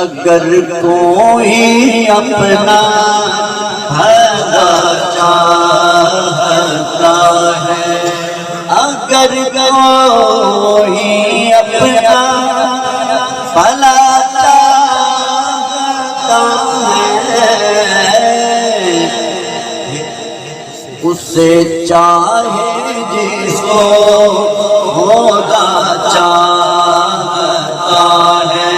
اگر کوئی اپنا بھلا چاہتا ہے، اگر کوئی اپنا بھلا چاہتا ہے، اسے چاہے جس کو خدا چاہتا ہے۔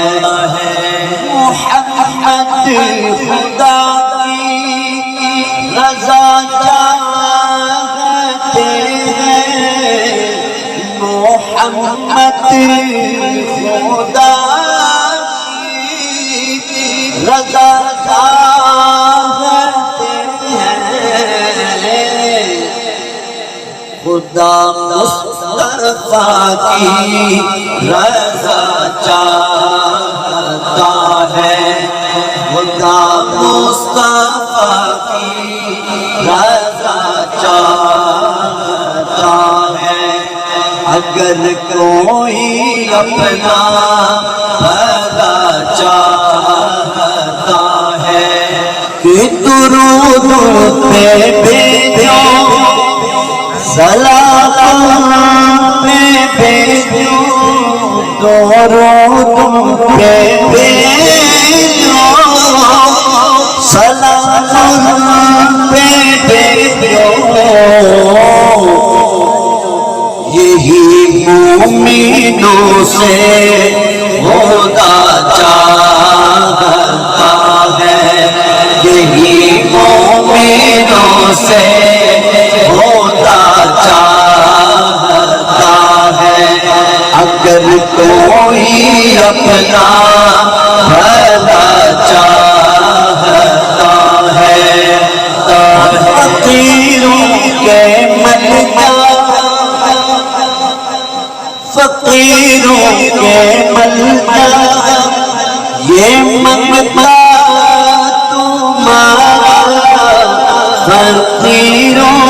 محمد خدا کی رضا چاہتے ہیں، محمد خدا کی رضا چاہتے ہیں، خدا مصطفیٰ کی رضا چاہتا ہے، خدا مصطفیٰ کی رضا چاہتا ہے۔ اگر کوئی اپنا بھلا چاہتا ہے کہ درود پہ بھیجو، سلام پہ بھیجو، درود پہ بھیجو، سلام پہ بھیجو، یہی مومنوں سے خدا چاہتا ہے، یہی مومنوں سے خدا چاہتا ہے۔ اگر کوئی اپنا بھلا چاہتا ہے، فقیروں کے ملجا، فقیروں کے ملجا، یہ منگتا تمہارا، فقیروں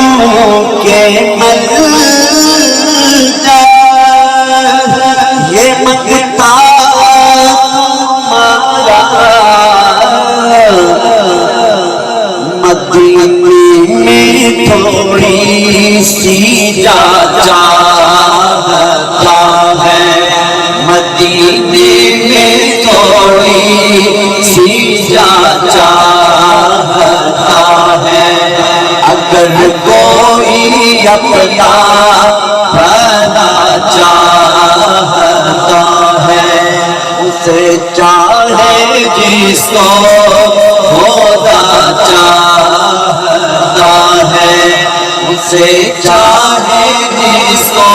کے ملجا، یہ منگتا تمہارا، مدینے میں تھوڑی سی جا چاہتا ہے، مدینے میں تھوڑی سی جا چاہتا ہے۔ اگر کوئی اپنا بھلا چاہتا ہے، اسے چاہے جس کو خدا چاہتا ہے، اسے چاہے جس کو